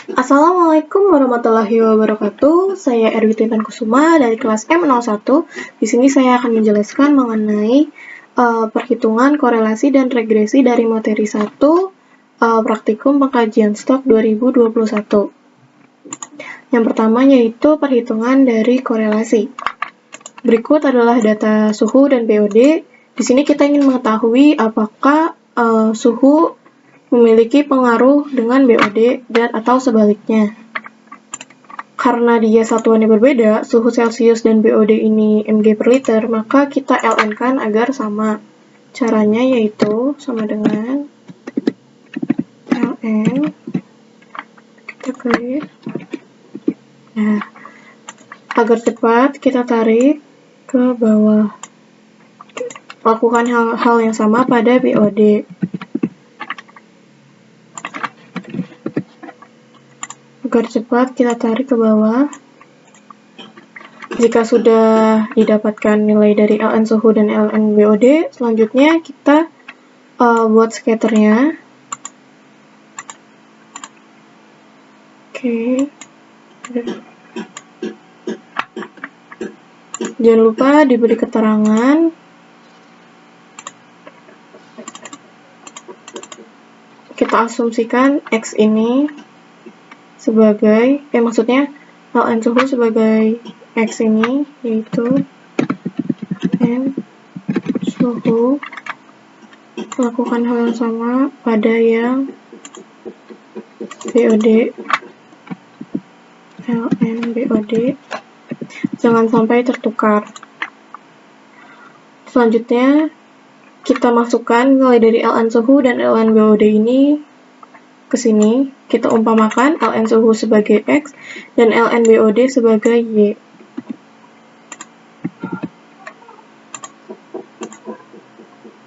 Assalamualaikum warahmatullahi wabarakatuh. Saya Erwi Tintan Kusuma dari kelas M01. Di sini saya akan menjelaskan mengenai perhitungan korelasi dan regresi dari materi 1 praktikum pengkajian stok 2021. Yang pertama yaitu perhitungan dari korelasi. Berikut adalah data suhu dan BOD. Di sini kita ingin mengetahui apakah suhu memiliki pengaruh dengan BOD dan atau sebaliknya. Karena dia satuannya berbeda, suhu Celcius dan BOD ini mg per liter, maka kita ln-kan agar sama. Caranya yaitu sama dengan ln, kita klik. Nah, agar cepat kita tarik ke bawah. Lakukan hal yang sama pada BOD. Agar cepat kita tarik ke bawah. Jika sudah didapatkan nilai dari ln suhu dan ln BOD, selanjutnya kita buat skaternya. Oke. Jangan lupa diberi keterangan. Kita asumsikan X ini sebagai, maksudnya ln suhu sebagai X ini, yaitu N suhu. Lakukan hal yang sama pada yang BOD, ln BOD. Jangan sampai tertukar. Selanjutnya, kita masukkan nilai dari ln suhu dan ln BOD ini ke sini. Kita umpamakan ln suhu sebagai X dan ln BOD sebagai Y.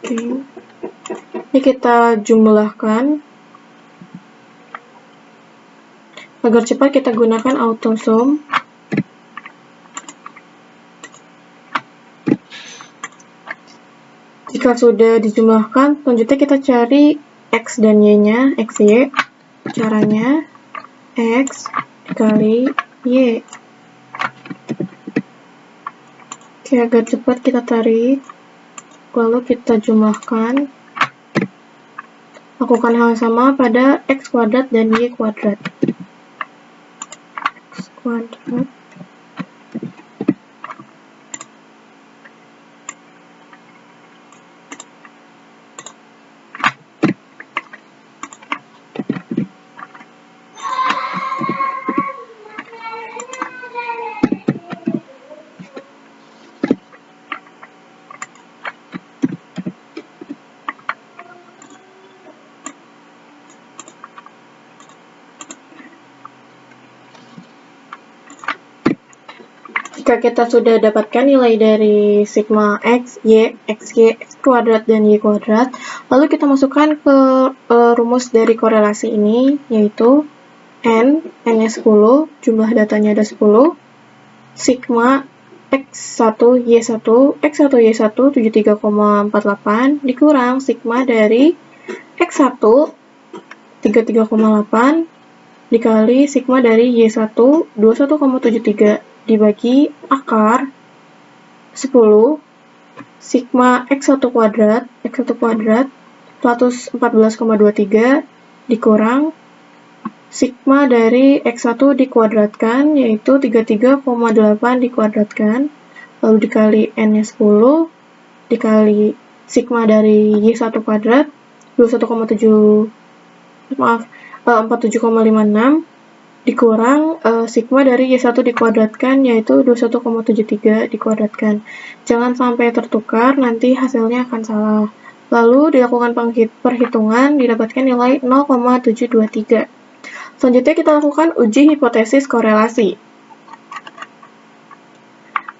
Oke. Ini kita jumlahkan. Agar cepat kita gunakan autosum. Jika sudah dijumlahkan, selanjutnya kita cari X dan Y-nya, XY. Caranya X dikali Y. Oke, agar cepat kita tarik, lalu kita jumlahkan. Lakukan hal yang sama pada X kuadrat dan Y kuadrat. X kuadrat Jika kita sudah dapatkan nilai dari sigma X, Y, XY, X kuadrat, dan Y kuadrat, lalu kita masukkan ke rumus dari korelasi ini, yaitu N-nya 10, jumlah datanya ada 10, sigma X1, Y1, X1, Y1 73,48 dikurang sigma dari X1 33,8 dikali sigma dari Y1 21,73 dibagi akar 10 sigma X1 kuadrat 114,23 dikurang sigma dari X1 dikuadratkan, yaitu 33,8 dikuadratkan, lalu dikali N-nya 10 dikali sigma dari Y1 kuadrat 47,56 dikurang sigma dari Y1 dikuadratkan, yaitu 21,73 dikuadratkan. Jangan sampai tertukar, nanti hasilnya akan salah. Lalu dilakukan perhitungan, didapatkan nilai 0,723. Selanjutnya kita lakukan uji hipotesis korelasi.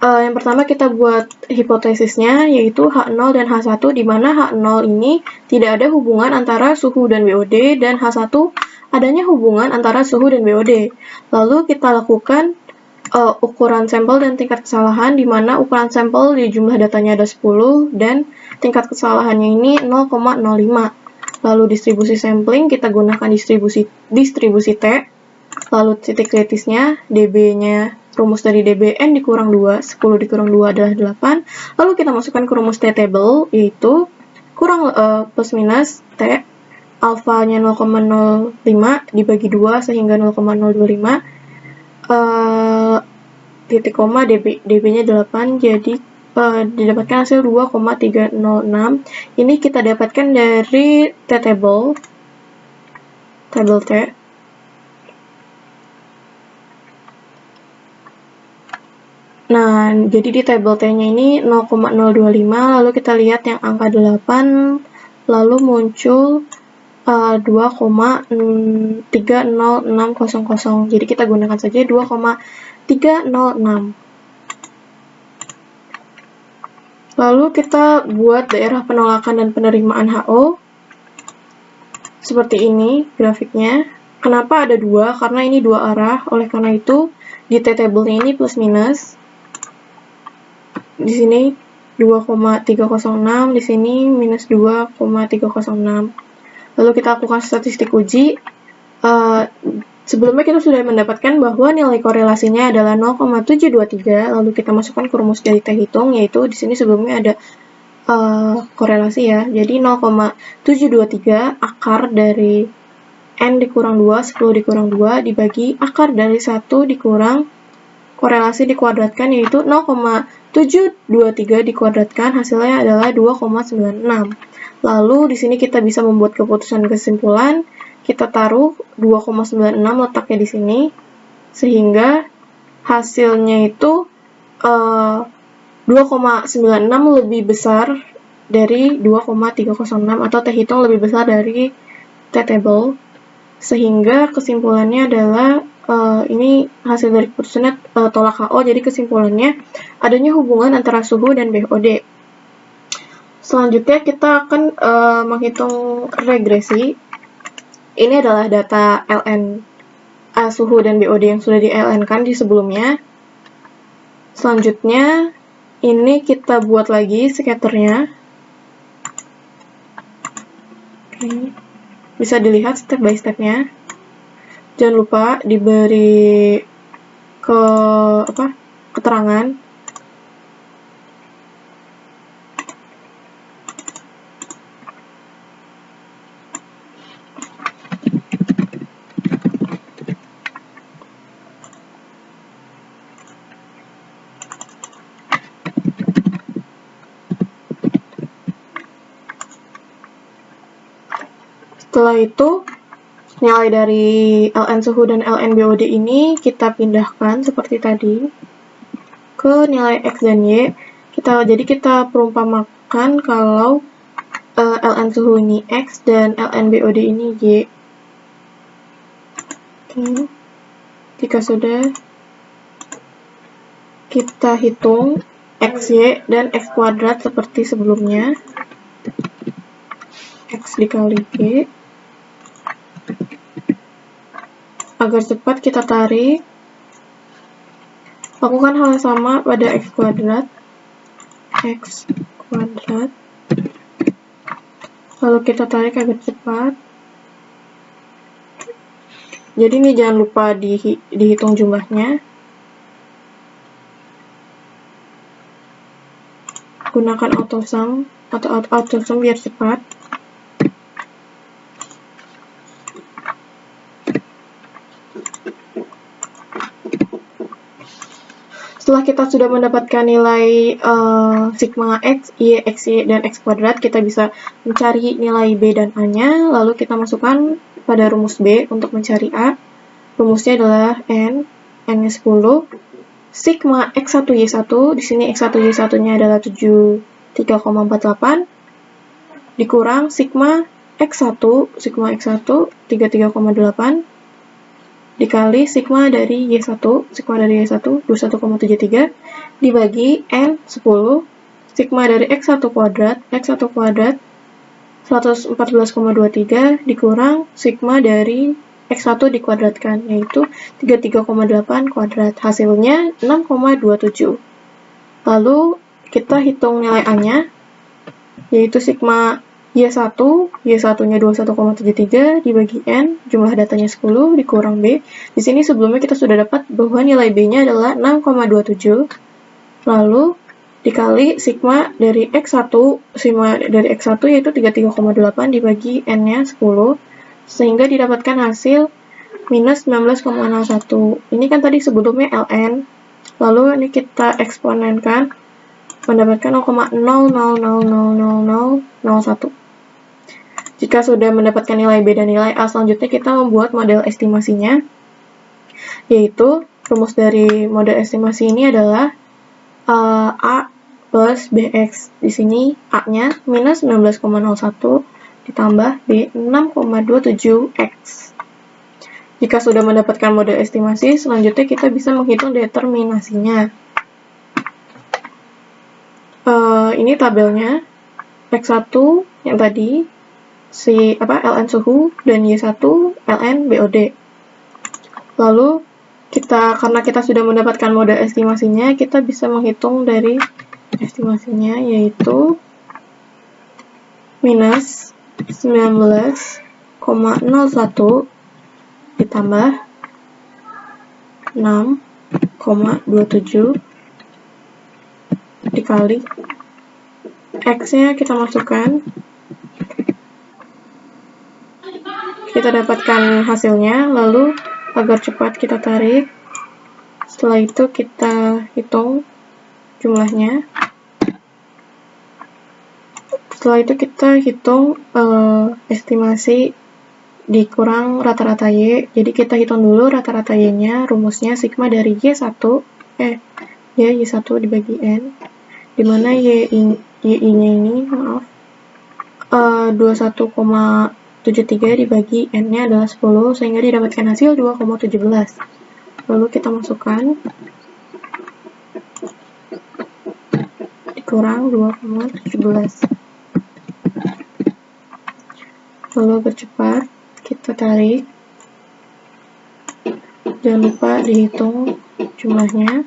Yang pertama kita buat hipotesisnya, yaitu H0 dan H1, di mana H0 ini tidak ada hubungan antara suhu dan BOD, dan H1 adanya hubungan antara suhu dan BOD. Lalu kita lakukan ukuran sampel dan tingkat kesalahan, di mana ukuran sampel di jumlah datanya ada 10 dan tingkat kesalahannya ini 0,05. Lalu distribusi sampling kita gunakan distribusi T. Lalu titik kritisnya, dB-nya, rumus dari dBn dikurang 2, 10 dikurang 2 adalah 8. Lalu kita masukkan ke rumus T-table, yaitu kurang plus minus T, alfanya 0,05 dibagi 2 sehingga 0,025, titik koma dB-nya 8, jadi didapatkan hasil 2,306. Ini kita dapatkan dari T-table, tabel T. Nah, jadi di tabel T-nya ini 0,025, lalu kita lihat yang angka 8, lalu muncul 2,30600. Jadi kita gunakan saja 2,306. Lalu kita buat daerah penolakan dan penerimaan HO. Seperti ini grafiknya. Kenapa ada 2? Karena ini 2 arah, oleh karena itu di T-table-nya ini plus minus. Di sini 2,306, di sini minus 2,306. Lalu kita lakukan statistik uji. Sebelumnya kita sudah mendapatkan bahwa nilai korelasinya adalah 0,723, lalu kita masukkan ke rumus dari T hitung, yaitu di sini sebelumnya ada korelasi ya. Jadi 0,723 akar dari N dikurang 2, 10 dikurang 2, dibagi akar dari 1 dikurang korelasi dikuadratkan, yaitu 0,723 dikuadratkan, hasilnya adalah 2,96. Lalu di sini kita bisa membuat keputusan kesimpulan, kita taruh 2,96 letaknya di sini, sehingga hasilnya itu 2,96 lebih besar dari 2,306, atau T hitung lebih besar dari T-table, sehingga kesimpulannya adalah ini hasil dari keputusannya tolak HO, jadi kesimpulannya adanya hubungan antara suhu dan BOD. Selanjutnya kita akan menghitung regresi. Ini adalah data LN suhu dan BOD yang sudah di LN-kan di sebelumnya. Selanjutnya ini kita buat lagi scatternya. Oke. Bisa dilihat step by stepnya. Jangan lupa diberi keterangan. Setelah itu, nilai dari LN suhu dan LN BOD ini kita pindahkan seperti tadi ke nilai X dan Y. Jadi kita perumpamakan kalau LN suhu ini X dan LN BOD ini Y. Oke. Jika sudah, kita hitung X, Y, dan X kuadrat seperti sebelumnya. X dikali Y. Agar cepat kita tarik. Lakukan hal yang sama pada X kuadrat. X kuadrat. Lalu kita tarik agar cepat. Jadi ini jangan lupa dihitung jumlahnya. Gunakan autosum atau autosum biar cepat. Setelah kita sudah mendapatkan nilai sigma X, Y, X, Y, dan X kuadrat, kita bisa mencari nilai B dan A-nya, lalu kita masukkan pada rumus B untuk mencari A. Rumusnya adalah N-nya 10, sigma X1, Y1, di sini X1, Y1-nya adalah 73,48, dikurang sigma X1, 33,8, dikali sigma dari Y1, 21,73, dibagi N 10, sigma dari X1 kuadrat 114,23, dikurang sigma dari X1 dikuadratkan, yaitu 33,8 kuadrat, hasilnya 6,27. Lalu kita hitung nilai A-nya, yaitu sigma Y1, Y1-nya 21,73 dibagi N, jumlah datanya 10 dikurang B. Di sini sebelumnya kita sudah dapat bahwa nilai B-nya adalah 6,27. Lalu dikali sigma dari X1, yaitu 33,8 dibagi N-nya 10, sehingga didapatkan hasil minus 19,01. Ini kan tadi sebelumnya ln, lalu ini kita eksponenkan, mendapatkan 0,00000001. Jika sudah mendapatkan nilai B dan nilai A, selanjutnya kita membuat model estimasinya, yaitu rumus dari model estimasi ini adalah A plus BX. Di sini A-nya minus 19,01 ditambah B 6,27X. Jika sudah mendapatkan model estimasi, selanjutnya kita bisa menghitung determinasinya. Ini tabelnya, X1 yang tadi, ln suhu, dan Y1 ln BOD. Lalu karena kita sudah mendapatkan model estimasinya, kita bisa menghitung dari estimasinya, yaitu minus 19,01 ditambah 6,27 dikali X-nya kita masukkan, kita dapatkan hasilnya, lalu agar cepat kita tarik. Setelah itu kita hitung jumlahnya. Setelah itu kita hitung estimasi dikurang rata-rata Y. Jadi kita hitung dulu rata-rata Y-nya, rumusnya sigma dari Y1 dibagi N, dimana Y-nya ini 21,73 dibagi N-nya adalah 10, sehingga didapatkan hasil 2,17. Lalu kita masukkan, dikurang 2,17. Lalu bercepat, kita tarik. Jangan lupa dihitung jumlahnya.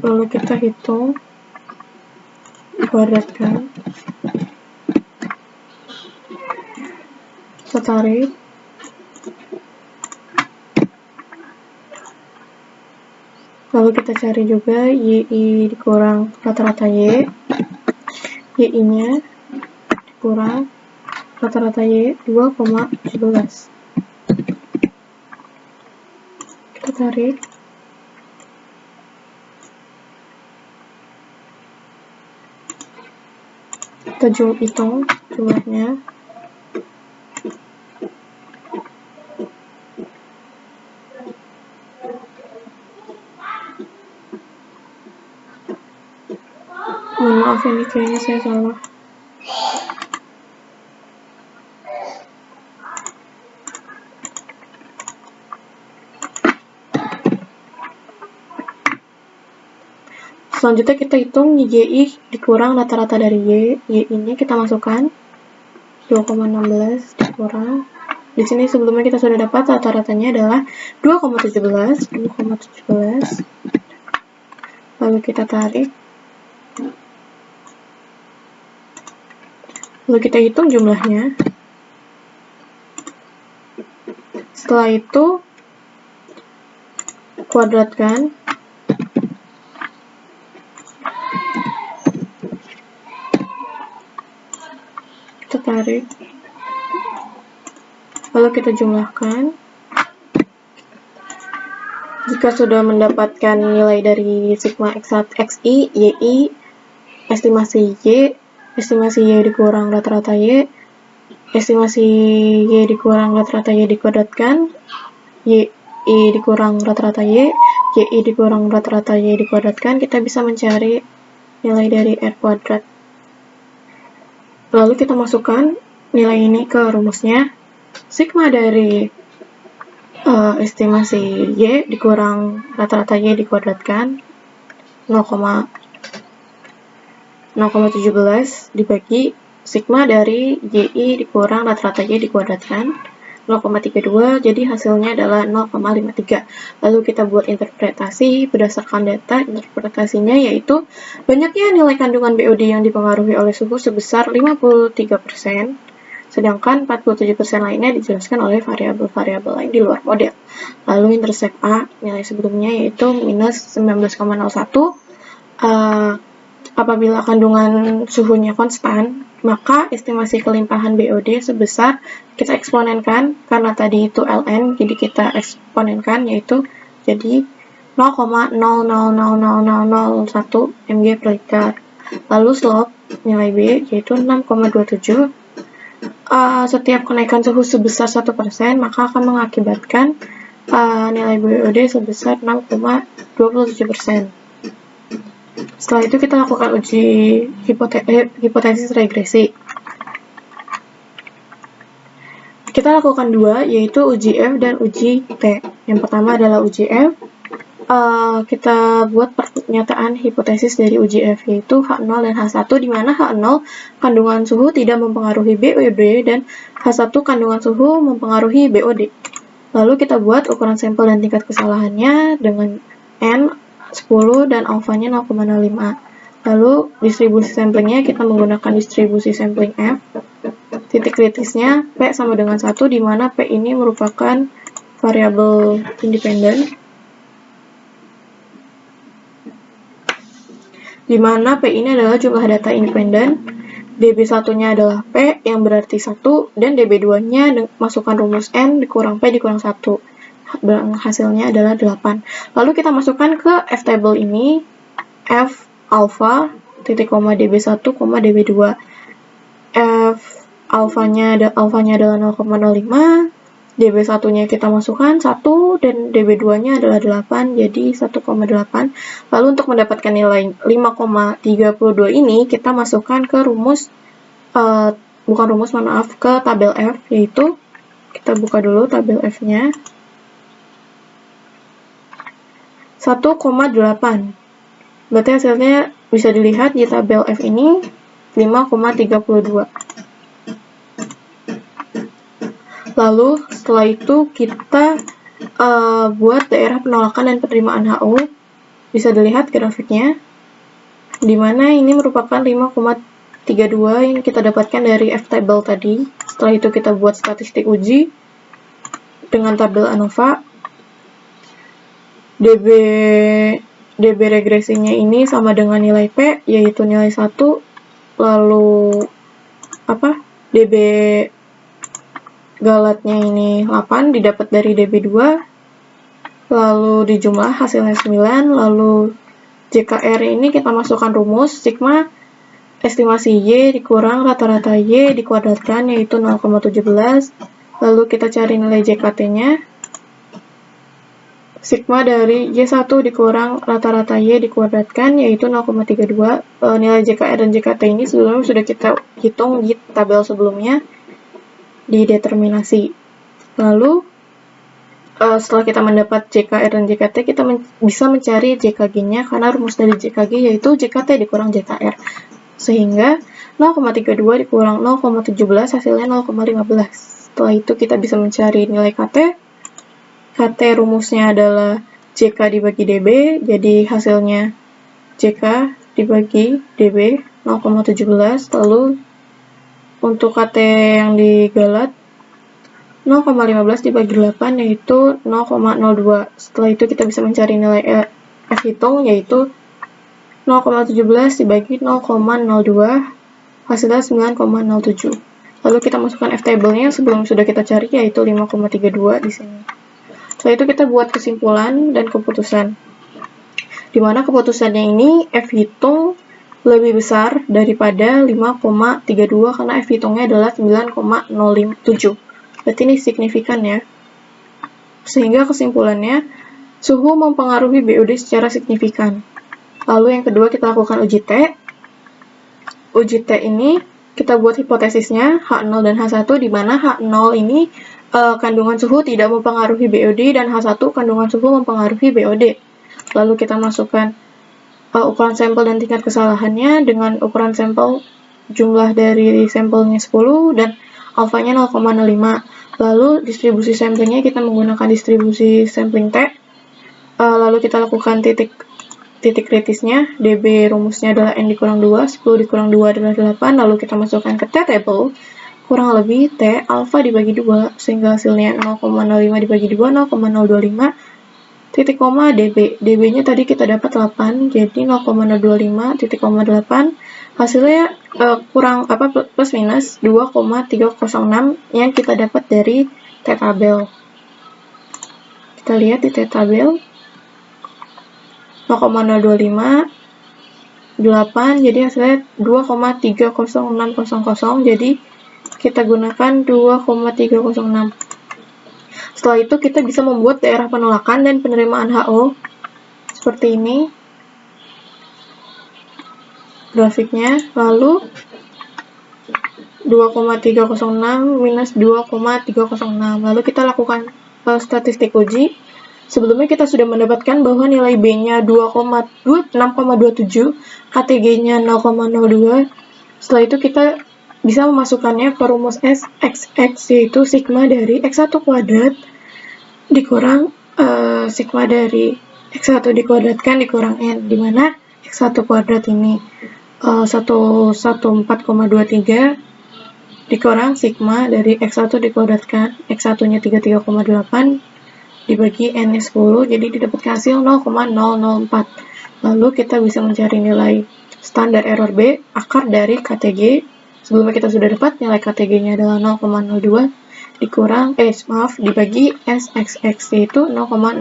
Lalu kita hitung, kuadratkan. Kita tarik. Lalu kita cari juga YI dikurang rata-rata Y. YI-nya dikurang rata-rata Y 2,17. Kita tarik. Kita hitung jumlahnya. Maaf, ini kayaknya saya salah. Selanjutnya kita hitung YI dikurang rata-rata dari Y. Y ini kita masukkan 2,16 dikurang. Di sini sebelumnya kita sudah dapat rata-ratanya adalah 2,17. Lalu kita tarik. Lalu kita hitung jumlahnya. Setelah itu kuadratkan. Kita tarik. Lalu kita jumlahkan. Jika sudah mendapatkan nilai dari sigma XI, YI, estimasi Y dikurang rata-rata Y, estimasi Y dikurang rata-rata Y dikuadratkan, YI dikurang rata-rata Y, YI dikurang rata-rata Y dikuadratkan, kita bisa mencari nilai dari R kuadrat. Lalu kita masukkan nilai ini ke rumusnya. Sigma dari estimasi Y dikurang rata-rata Y dikuadratkan 0,17 dibagi sigma dari YI dikurang rata-rata Y dikuadratkan 0,32, jadi hasilnya adalah 0,53. Lalu kita buat interpretasi berdasarkan data. Interpretasinya yaitu banyaknya nilai kandungan BOD yang dipengaruhi oleh suhu sebesar 53%, sedangkan 47% lainnya dijelaskan oleh variabel-variabel lain di luar model. Lalu intercept A, nilai sebelumnya yaitu minus 19,01. Apabila kandungan suhunya konstan, maka estimasi kelimpahan BOD sebesar, kita eksponenkan, karena tadi itu ln, jadi kita eksponenkan, yaitu jadi 0,000001 mg per liter. Lalu slope, nilai B, yaitu 6,27. Setiap kenaikan suhu sebesar 1%, maka akan mengakibatkan nilai BOD sebesar 6,27%. Setelah itu kita lakukan uji hipotesis regresi. Kita lakukan dua, yaitu uji F dan uji T. Yang pertama adalah uji F. Kita buat pernyataan hipotesis dari uji F, yaitu H0 dan H1, di mana H0 kandungan suhu tidak mempengaruhi BOD dan H1 kandungan suhu mempengaruhi BOD. Lalu kita buat ukuran sampel dan tingkat kesalahannya dengan N 10 dan alfanya 0,05. Lalu distribusi samplingnya kita menggunakan distribusi sampling F. Titik kritisnya P sama dengan 1, di mana P ini merupakan variabel independen, di mana P ini adalah jumlah data independen. DB1-nya adalah P yang berarti 1, dan DB2-nya masukkan rumus N dikurang P dikurang 1. Hasilnya adalah 8. Lalu kita masukkan ke F table ini, F alpha, titik koma DB1, DB2. F alfanya adalah 0,05, DB1-nya kita masukkan 1, dan DB2-nya adalah 8, jadi 1,8. Lalu untuk mendapatkan nilai 5,32 ini, kita masukkan ke rumus, ke tabel F, yaitu, kita buka dulu tabel F-nya, 1,8. Berarti hasilnya bisa dilihat di tabel F ini 5,32. Lalu setelah itu kita buat daerah penolakan dan penerimaan HO. Bisa dilihat grafiknya, di mana ini merupakan 5,32 yang kita dapatkan dari F table tadi. Setelah itu kita buat statistik uji dengan tabel ANOVA. DB regresinya ini sama dengan nilai P, yaitu nilai 1, lalu DB galatnya ini 8, didapat dari DB2, lalu dijumlah hasilnya 9, lalu JKR ini kita masukkan rumus, sigma estimasi Y dikurang rata-rata Y dikuadratkan, yaitu 0,17, lalu kita cari nilai JKT-nya, sigma dari Y1 dikurang rata-rata Y dikuadratkan, yaitu 0,32. Nilai JKR dan JKT ini sebelumnya sudah kita hitung di tabel sebelumnya di determinasi. Lalu setelah kita mendapat JKR dan JKT, kita bisa mencari JKG-nya, karena rumus dari JKG yaitu JKT dikurang JKR. Sehingga 0,32 dikurang 0,17 hasilnya 0,15. Setelah itu kita bisa mencari nilai KT. KT rumusnya adalah JK dibagi DB, jadi hasilnya JK dibagi DB 0,17. Lalu untuk KT yang digalat 0,15 dibagi 8, yaitu 0,02. Setelah itu kita bisa mencari nilai F hitung, yaitu 0,17 dibagi 0,02, hasilnya 9,07. Lalu kita masukkan F table-nya sebelum sudah kita cari, yaitu 5,32 di sini. Setelah itu kita buat kesimpulan dan keputusan. Di mana keputusannya ini F hitung lebih besar daripada 5,32 karena F hitungnya adalah 9,07. Berarti ini signifikan ya. Sehingga kesimpulannya suhu mempengaruhi BOD secara signifikan. Lalu yang kedua kita lakukan uji T. Uji T ini kita buat hipotesisnya H0 dan H1, di mana H0 ini kandungan suhu tidak mempengaruhi BOD dan H1 kandungan suhu mempengaruhi BOD. Lalu kita masukkan ukuran sampel dan tingkat kesalahannya dengan ukuran sampel jumlah dari sampelnya 10 dan alfanya 0,05. Lalu distribusi samplingnya kita menggunakan distribusi sampling T. Lalu kita lakukan titik kritisnya, dB rumusnya adalah N dikurang 2, 10 dikurang 2 adalah 8, lalu kita masukkan ke T-table, kurang lebih T alfa dibagi 2, sehingga hasilnya 0,05 dibagi 2, 0,025, titik koma dB. dB-nya tadi kita dapat 8, jadi 0,025, titik koma 8, hasilnya plus minus 2,306 yang kita dapat dari T-tabel. Kita lihat di T-tabel 0,025 8, jadi hasilnya 2,30600, jadi kita gunakan 2,306. Setelah itu kita bisa membuat daerah penolakan dan penerimaan HO seperti ini grafiknya, lalu 2,306 minus 2,306, lalu kita lakukan statistik uji. Sebelumnya kita sudah mendapatkan bahwa nilai B-nya 6,27, KTG-nya 0,02. Setelah itu kita bisa memasukkannya ke rumus SXX, yaitu sigma dari X1 kuadrat dikurang sigma dari X1 dikuadratkan dikurang N, di mana X1 kuadrat ini 114,23 dikurang sigma dari X1 dikuadratkan, X1-nya 33,8 dibagi N-nya 10, jadi didapatkan hasil 0,004. Lalu kita bisa mencari nilai standar error B, akar dari KTG. Sebelumnya kita sudah dapat nilai KTG-nya adalah 0,02 dikurang, dibagi SXX, yaitu 0,004,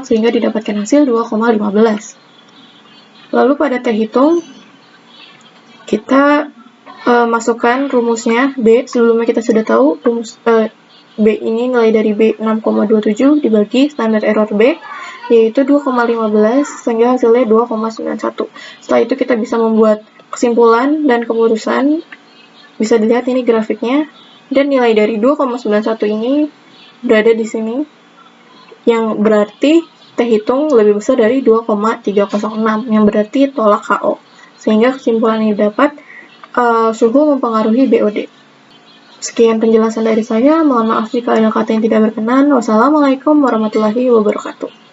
sehingga didapatkan hasil 2,15. Lalu pada T hitung, kita masukkan rumusnya B. Sebelumnya kita sudah tahu rumus B ini nilai dari B 6,27 dibagi standar error B, yaitu 2,15, sehingga hasilnya 2,91. Setelah itu kita bisa membuat kesimpulan dan keputusan. Bisa dilihat ini grafiknya, dan nilai dari 2,91 ini berada di sini, yang berarti T hitung lebih besar dari 2,306, yang berarti tolak HO. Sehingga kesimpulan ini dapat suhu mempengaruhi BOD. Sekian penjelasan dari saya, mohon maaf jika ada kata yang tidak berkenan. Wassalamualaikum warahmatullahi wabarakatuh.